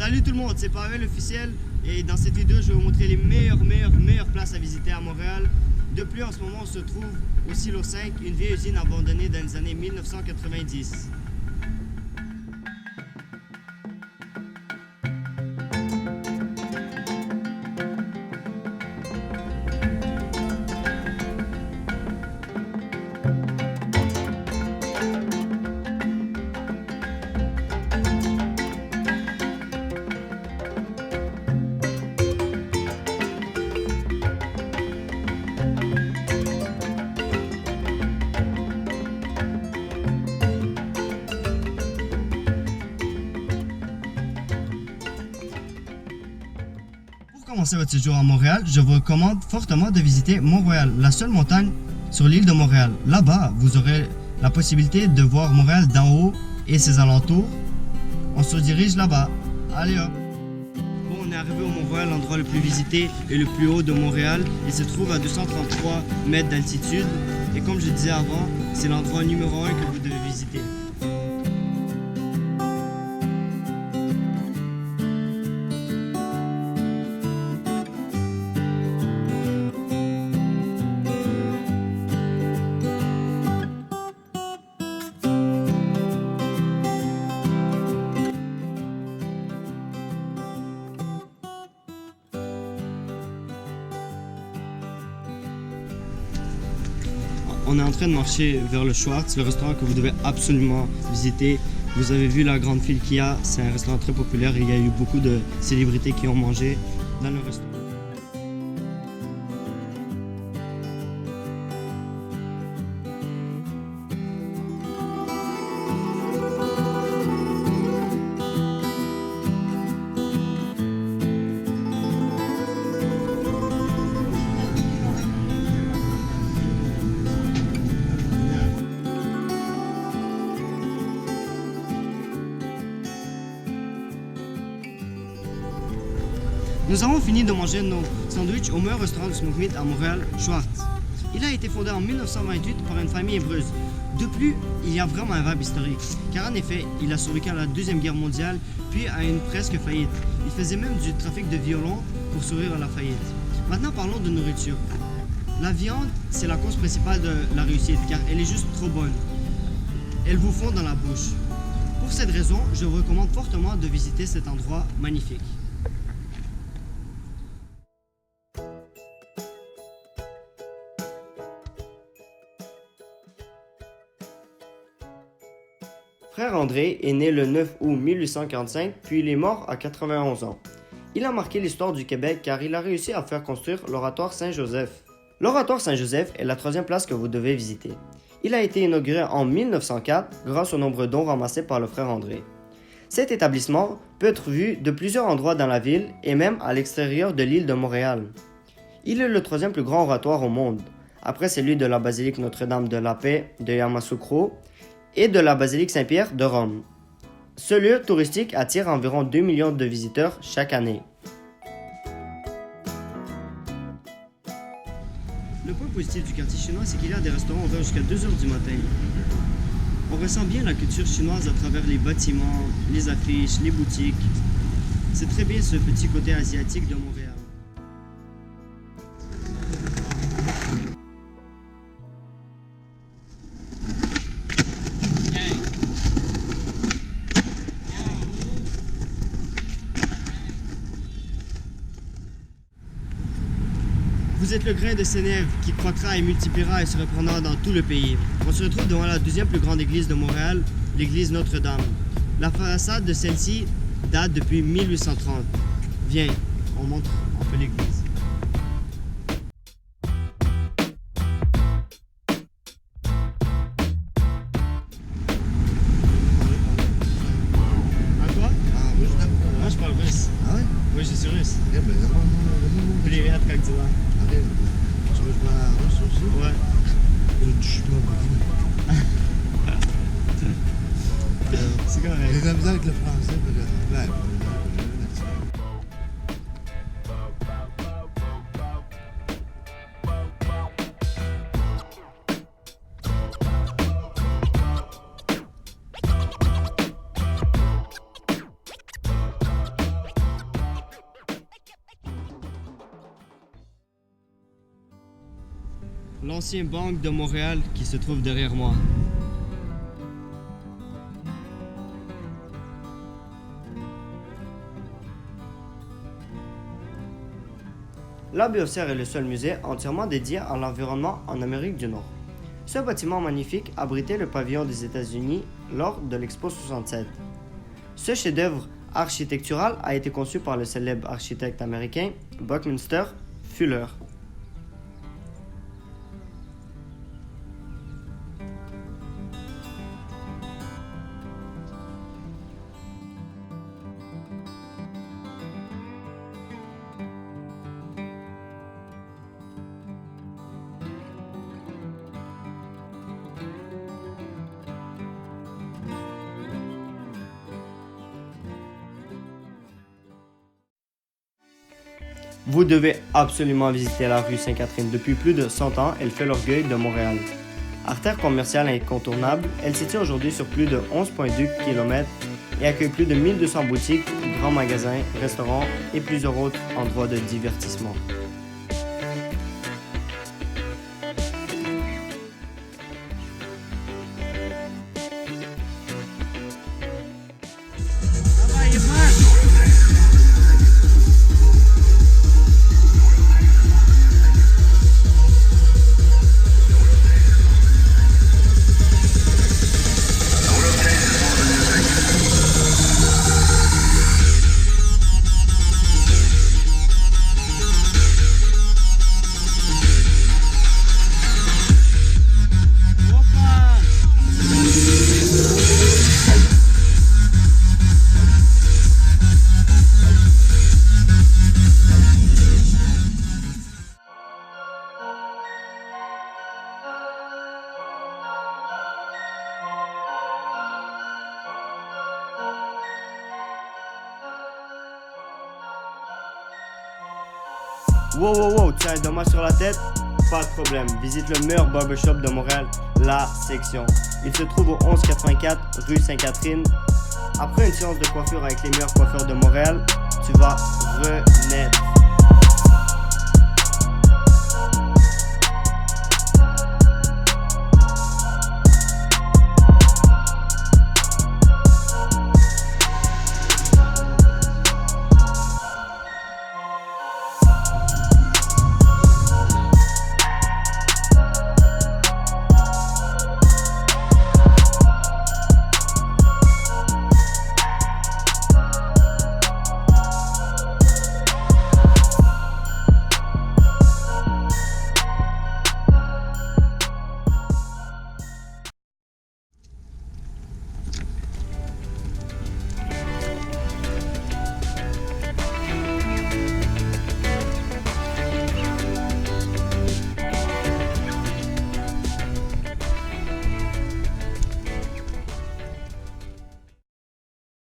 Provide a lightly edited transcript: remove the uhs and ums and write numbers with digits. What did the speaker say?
Salut tout le monde, c'est Pavel officiel et dans cette vidéo je vais vous montrer les meilleures places à visiter à Montréal. De plus, en ce moment on se trouve au Silo 5, une vieille usine abandonnée dans les années 1990. Pour commencer votre séjour à Montréal, je vous recommande fortement de visiter Mont-Royal, la seule montagne sur l'île de Montréal. Là-bas, vous aurez la possibilité de voir Montréal d'en haut et ses alentours. On se dirige là-bas. Allez hop! Bon, on est arrivé au Mont-Royal, l'endroit le plus visité et le plus haut de Montréal. Il se trouve à 233 mètres d'altitude. Et comme je disais avant, c'est l'endroit numéro 1 que vous devez visiter. On est en train de marcher vers le Schwartz, le restaurant que vous devez absolument visiter. Vous avez vu la grande file qu'il y a, c'est un restaurant très populaire. Il y a eu beaucoup de célébrités qui ont mangé dans le restaurant. Nous avons fini de manger nos sandwichs au meilleur restaurant de smoke meat à Montréal, Schwartz. Il a été fondé en 1928 par une famille hébreuse. De plus, il y a vraiment un vibe historique, car en effet, il a survécu à la Deuxième Guerre mondiale, puis à une presque faillite. Il faisait même du trafic de violon pour survivre à la faillite. Maintenant, parlons de nourriture. La viande, c'est la cause principale de la réussite, car elle est juste trop bonne. Elle vous fond dans la bouche. Pour cette raison, je vous recommande fortement de visiter cet endroit magnifique. Frère André est né le 9 août 1845, puis il est mort à 91 ans. Il a marqué l'histoire du Québec car il a réussi à faire construire l'Oratoire Saint-Joseph. L'Oratoire Saint-Joseph est la troisième place que vous devez visiter. Il a été inauguré en 1904 grâce aux nombreux dons ramassés par le frère André. Cet établissement peut être vu de plusieurs endroits dans la ville et même à l'extérieur de l'île de Montréal. Il est le troisième plus grand oratoire au monde, après celui de la basilique Notre-Dame de la Paix de Yamoussoukro et de la basilique Saint-Pierre de Rome. Ce lieu touristique attire environ 2 millions de visiteurs chaque année. Le point positif du quartier chinois, c'est qu'il y a des restaurants ouverts jusqu'à 2 h du matin. On ressent bien la culture chinoise à travers les bâtiments, les affiches, les boutiques. C'est très bien ce petit côté asiatique de Montréal. Vous êtes le grain de sénève qui croîtra et multipliera et se reprendra dans tout le pays. On se retrouve devant la deuxième plus grande église de Montréal, l'église Notre-Dame. La façade de celle-ci date depuis 1830. Viens, on montre un peu l'église. À quoi? Moi je parle russe. Ah ouais? Oui, je suis russe. Привет, Привет, как дела? Tu veux jouer à russe aussi? Ouais. Je suis pas C'est correct. J'ai de la misère avec le français, mais ouais. l'ancien banque de Montréal qui se trouve derrière moi. La Biosphère est le seul musée entièrement dédié à l'environnement en Amérique du Nord. Ce bâtiment magnifique abritait le pavillon des États-Unis lors de l'Expo 67. Ce chef-d'œuvre architectural a été conçu par le célèbre architecte américain Buckminster Fuller. Vous devez absolument visiter la rue Sainte-Catherine. Depuis plus de 100 ans, elle fait l'orgueil de Montréal. Artère commerciale incontournable, elle s'étire aujourd'hui sur plus de 11,2 km et accueille plus de 1200 boutiques, grands magasins, restaurants et plusieurs autres endroits de divertissement. Wow, tu as un dommage sur la tête? Pas de problème, visite le meilleur barbershop de Montréal, La Section. Il se trouve au 1184 rue Sainte-Catherine. Après une séance de coiffure avec les meilleurs coiffeurs de Montréal, tu vas renaître.